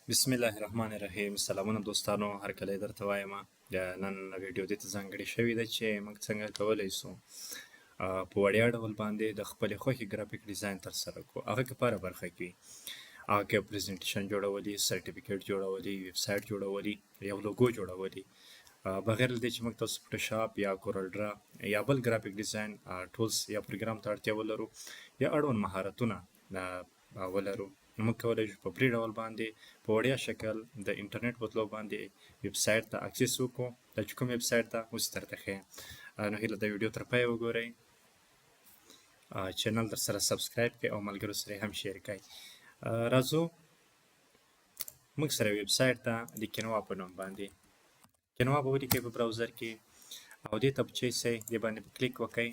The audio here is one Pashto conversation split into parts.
بسم الله الرحمن الرحیم. سلامونه دوستانو، هر کله درته وایم نن ویډیو دې ته ځانګړې شوې ده چې موږ څنګه کولی شو په وړیا ډول باندې د خپلې خوښې ګرافیک ډیزاین ترسره کړو. هغه که په هره برخه کې هغه که پریزنټیشن جوړولي، سرټیفیکیټ جوړولي، ویب سایټ جوړولي، یو لوګو جوړولي، بغیر له دې چې موږ تاسو فوټوشاپ یا کورل ډرا یا بل ګرافیک ډیزاین ټولز یا پروګرام ته اړتیا ولرو یا اړوند مهارتونه ولرو، نو موږ کولی شو په پرې ډول باندې په وړیا شکل د انټرنیټ په تلو باندې ویب سایټ ته اکسس وکړو. دا چې کوم ویب سایټ ته اوس درته ښیم، نو هیله د ویډیو تر پایه وګورئ، چینل در سره سبسکرایب کړئ او ملګرو سره هم شیر کړئ. راځو موږ سره ویب سایټ ته د کینوا په نوم باندې کینوا به ولیکئ په براوزر کې او دې ته به چې سئ دې باندې به کلیک وکئ.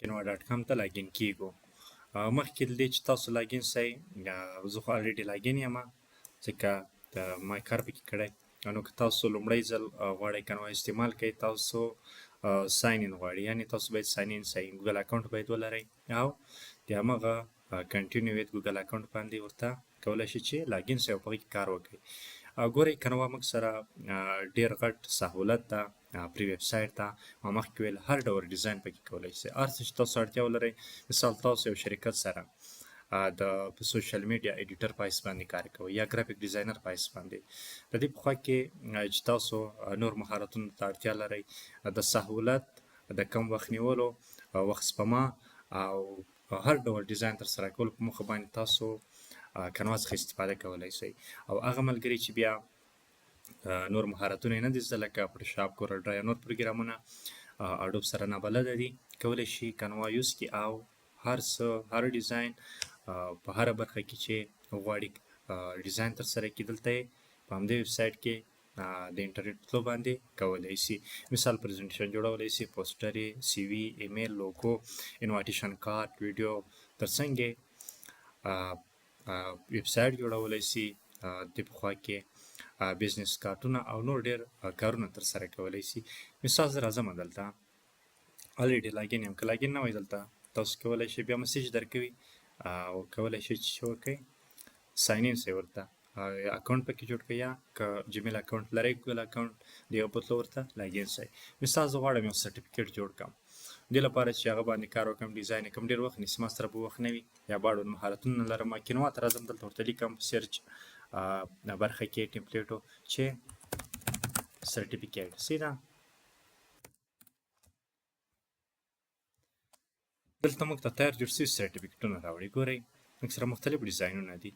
کینوا ډاټ کام ته لاګین کیږو. مخکې له دې چې تاسو لاګین سئ، زه خو الریډي لاګین یم ځکه ما کار پکې کړی، نو که تاسو لومړی ځل غواړئ کینوا استعمال کړئ، تاسو ساین ان غواړي، یعنې تاسو باید ساین ان سئ، ګوګل اکاونټ باید ولرئ او د همغه کنټینیو ویت ګوګل اکاونټ باندې ورته کولی شئ چې لاګین سئ او په هغې کې کار وکړئ. ګورئ کینوا موږ سره ډېر غټ سهولت ده پرې ویب سایټ ته. ما مخکې ویل هر ډول ډیزاین پکې کولی شئ، هر څه چې تاسو اړتیا ولرئ. مثال تاسو یو شرکت سره د سوشل میډیا ایډیټر په حیث باندې کار کوئ یا ګرافیک ډیزاینر په حیث باندې، د دې په خوا کې چې تاسو نور مهارتونو ته اړتیا لرئ، د سهولت د کم وخت نیولو، وخت سپما او هر ډول ډیزاین ترسره کولو په موخه باندې تاسو کینوا څخه استفاده کولی شئ. او هغه ملګري چې بیا نور مهارتونه یې نه دي زده، لکه فوټوشاپ، کورل ډرا یا نور پروګرامونه اډوب سره نابلده دي، کولی شي کینوا یوز کړي او هر څه هر ډیزاین په هره برخه کې چې غواړي ډیزاین ترسره کړي، دلته یې په همدې ویب سایټ کې د انټرنیټ په تلو باندې کولی شي. مثال پریزنټیشن جوړولی شي، پوسټر یې، سی وي، ایمیل، لوګو، انوایټیشن کارت، ویډیو، ترڅنګ ویب سایټ جوړولی شي، د په خوا کې بزنس کارتونه او نور ډېر کارونه ترسره کولی شي. مثال زه راځم دلته الریډي لاګین یم، که لاګین نه وئ دلته تاسو کولی شئ بیا مسیج درکوي او کولی شئ چې وکئ ساین ان سئ ورته اکاونټ پکې جوړ کړئ، یا که جیمیل اکاونټ لرئ ګوګل اکاونټ د یو په تلو ورته لاګین سئ. مثال زه غواړم یو سرټیفیکیټ جوړ کړم، دې لپاره چې هغه باندې کار وکړم، ډیزاین یې کړم، ډېر وخت نیسي، ما سره به وخت نه وي یا به اړوند مهارتونه نه لرم، کینوا ته راځم، دلته ورته لیکم په سرچ برخه کې ټمپلیټو چې سرټیفیکیټ سیده دلته موږ ته تیار جوړ شوي سرټیفیکیټونه راوړي. ګورئ موږ سره مختلف ډیزاینونه دي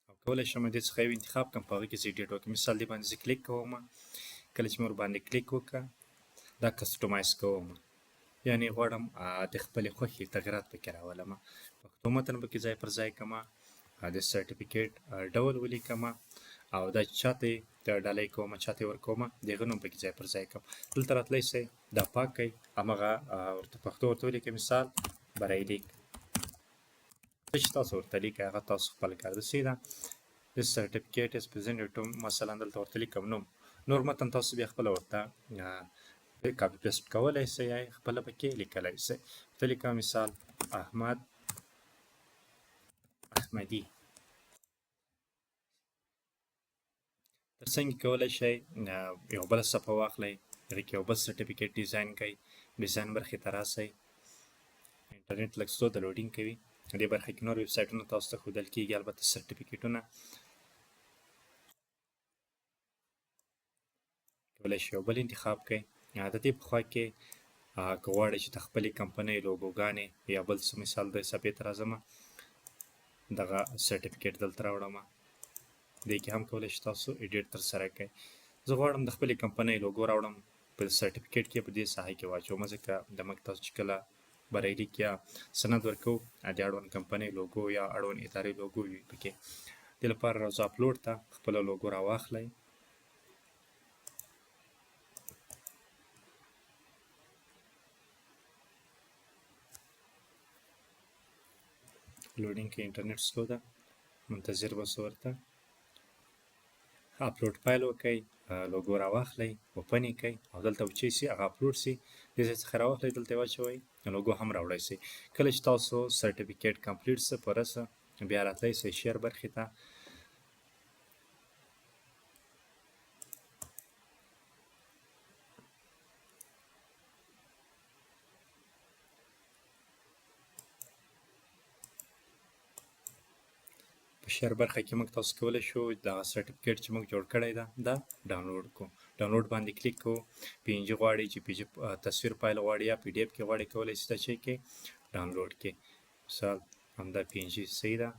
او کولی شم دې څخه یو انتخاب کړم، په هغه کې زه ایډیټ وکړم. مثال دې باندې زه کلیک کوم، کله چې مې ورباندې کلیک وکړه دا کسټمایز کوم، یعنې غواړم د خپلې خوښې تغیرات پکې راولم، پښتو متن پکې ځای پر ځای کړم، د سرټیفیکیټ ډول ولیکم او دا چې چاته یې ډالۍ کوم، چاته یې ورکوم، د هغه نوم پکې ځای پر ځای کړم. دلته راتلی سئ دا پاک کړئ، همغه ورته پښتو ورته ولیکئ، مثال برایلیک، څه چې تاسو ورته لیکئ هغه تاسو خپل کار ده. سیده This certificate is presented to مثلا دلته ورته لیکم نوم، نور متن تاسو بیا خپله ورته کاپي پیسټ کولی سئ یا خپله پکې لیکلی سئ. ورته لیکم مثال احمد احمدي. ترڅنګ کولی شئ یو بله صفحه واخلئ، هغې کې یو بل سرټیفیکیټ ډیزاین کړئ، ډیزاین برخې ته راسئ، انټرنیټ لږ څه د لوډینګ کوي، دې برخه کې نور ویب سایټونه تاسو ته ښودل کېږي، البته سرټیفیکیټونه کولی شئ یو بل انتخاب کړئ. د دې په خوا کې که غواړئ چې د خپلې کمپنۍ لوګوګانې یا بل څه، مثال د صفحې ته راځم، دغه سرټیفیکیټ دلته راوړم، دې کې هم کولی شئ تاسو ایډیټ ترسره کړئ. زه غواړم د خپلې کمپنۍ لوګو راوړم، په سرټیفیکیټ کې په دې ساحه کې واچوم، ځکه د موږ تاسو چې کله برایلیک یا سند ورکوو د اړوند کمپنۍ لوګو یا اړوند ادارې لوګو وي پکې. دې لپاره راځو اپلوډ ته، خپله لوګو راواخلئ، لوډینګ کې انټرنیټ سلو ده، منتظر به سو ورته. اپلوډ فایل وکئ، لوګو راواخلئ، اوپن یې کئ او دلته وچی سي هغه اپلوډ سي. دې ځای څخه راواخلئ، دلته یې واچوئ، لوګو هم راوړی سئ. کله چې تاسو سرټیفیکیټ کمپلیټ سه پوره سه بیا راتلی سئ شیر برخې ته. په شیر برخه کې موږ تاسو کولی شو دغه سرټیفیکیټ چې موږ جوړ کړی ده دا ډاونلوډ کړو. ډاونلوډ باندې کلیک کوو، پي ان جي غواړي، جي پي جي تصویر فایل غواړي یا پي ډي اف کې غواړي کولی شئ دا چې کې ډاونلوډ کې. مثال همدا پي ان جي صحیح ده.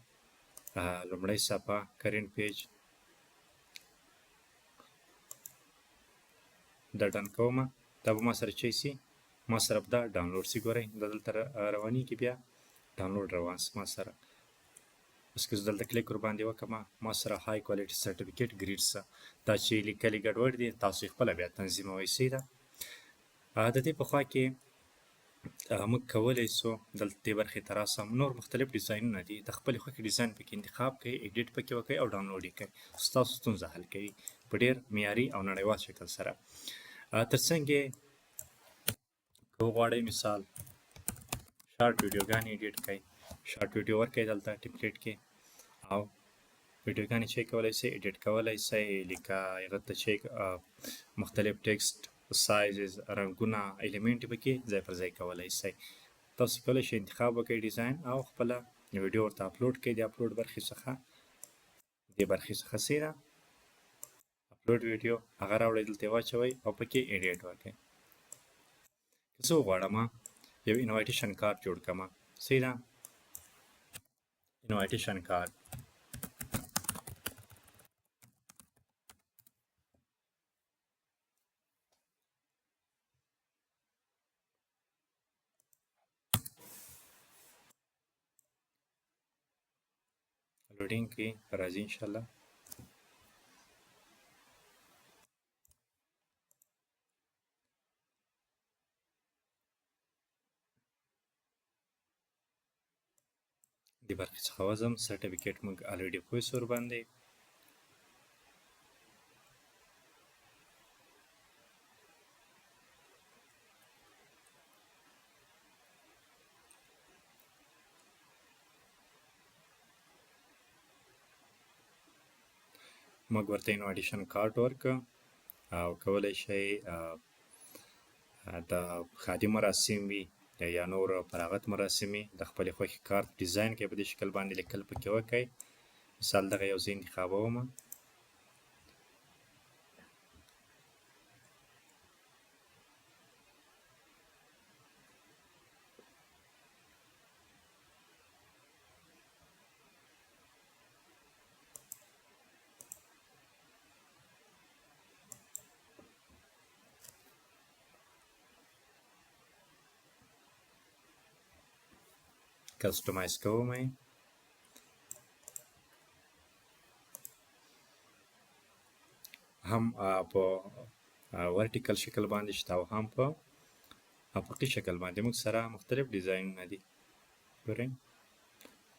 لومړی صفحه کرنټ پیج دا ډن کومه، دا به ما سره چی سي، ما سره به دا ډاونلوډ سي. ګورئ دا دلته روانېږي، بیا ډاونلوډ روان سي ما سره. بس که زه دلته کلیک ورباندې وکړم ما سره های کوالټي سرټیفیکیټ ګریډ سه. دا چې لیکلي ګډوډ دي تاسو یې خپله بیا تنظیموئ. صحیح ده. د دې په خوا کې موږ کولی سو دلته دې برخې ته راسم. نور مختلف ډیزاینونه دي، د خپلې خوښې ډیزاین پکې انتخاب کړئ، ایډیټ پکې وکړئ او ډاونلوډ یې کړئ. ستاسو ستونزه حل کوي په ډېر معیاري او نړیوال شکل سره. تر څنګ یې که وغواړئ مثال شارټ ویډیوګانې ایډیټ کړئ، شارټ ویډیو ورکړئ دلته ټمپلیټ کې او ویډیوګانې چې کولی سئ ایډیټ کولی سئ، لکه هغه ته چې مختلف ټکسټ، سایزز، رنګونه، ایلیمنټ پکې ځای پر ځای کولی سئ. تاسو کولی شئ انتخاب وکړئ ډیزاین او خپله ویډیو ورته اپلوډ کړئ. د اپلوډ برخې څخه دې برخې څخه صحیح ده اپلوډ ویډیو هغه راوړئ دلته یې واچوئ او پکې ایډیټ وکړئ. که زه وغواړم یو انوایټیشن کارت جوړ کړم، صحیح ده. انوایټیشن کارت لوډینګ کې راځي انشاءالله. دې برخې څخه وځم. سرټیفیکیټ موږ الریډي پوه سو ورباندې. موږ ورته انوایټیشن کارت ورکړه او کولی شئ د ښادي مراسم وي یا نور فراغت مراسم وي د خپلې خوښې کارت ډیزاین کې په دې شکل باندې لیکل پکې وکړئ. مثال دغه یو زه انتخابوم. کسټمایز کوم یې هم په ورټیکل شکل باندې شته او هم په افقي شکل باندې. موږ سره مختلف ډیزاینونه دي. ګورئ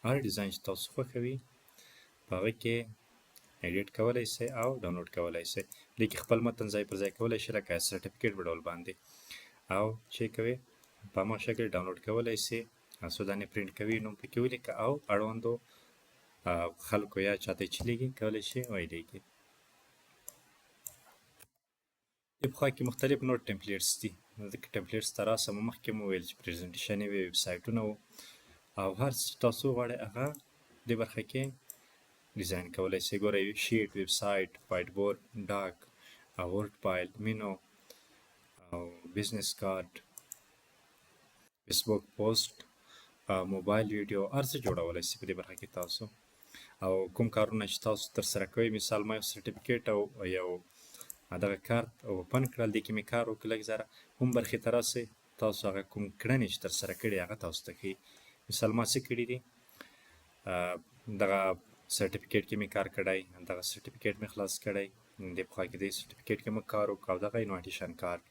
هر ډیزاین چې تاسو خوښوي په هغه کې ایډیټ کولی سئ او ډاونلوډ کولی سئ. دې کې خپل متن ځای پر ځای کولی شئ لکه سرټیفیکیټ په ډول باندې او چې کوئ په هماغه شکل ډاونلوډ کولی سئ. سودانې پرینټ کوي نوم پکې ولیکه او اړوندو خلکو یا چاته چې لیږي کولی شي ویلیږي. دې پخوا کې مختلف نور ټمپلیټس دي. ځکه ټمپلیټس ته راسم مخکې مو ویل چې پریزنټیشن وي، ویب سایټونه وو او هر څه چې تاسو وغواړئ هغه دې برخه کې ډیزاین کولی شئ. ګورئ شیټ، ویب سایټ، وایټ بورډ، ډاک، ورډ فایل، مینو او بزنس کارت، فیسبوک پوسټ، موبایل ویډیو هر څه جوړولی شئ په دې برخه کې تاسو. او کوم کارونه چې تاسو ترسره کوئ، مثال ما یو سرټیفیکیټ او یو دغه کارت اوپن کړل، دې کې مې کار وکړ لږ ذره، کوم برخې ته راسئ تاسو هغه کوم کړنې چې ترسره کړي هغه تاسو ته ښیي. مثال ما څه کړي دي، دغه سرټیفیکیټ کې مې کار کړی، دغه سرټیفیکیټ مې خلاص کړی. دې پخوا کې دې سرټیفیکیټ کې مې کار وکړ او دغه انوایټیشن کارت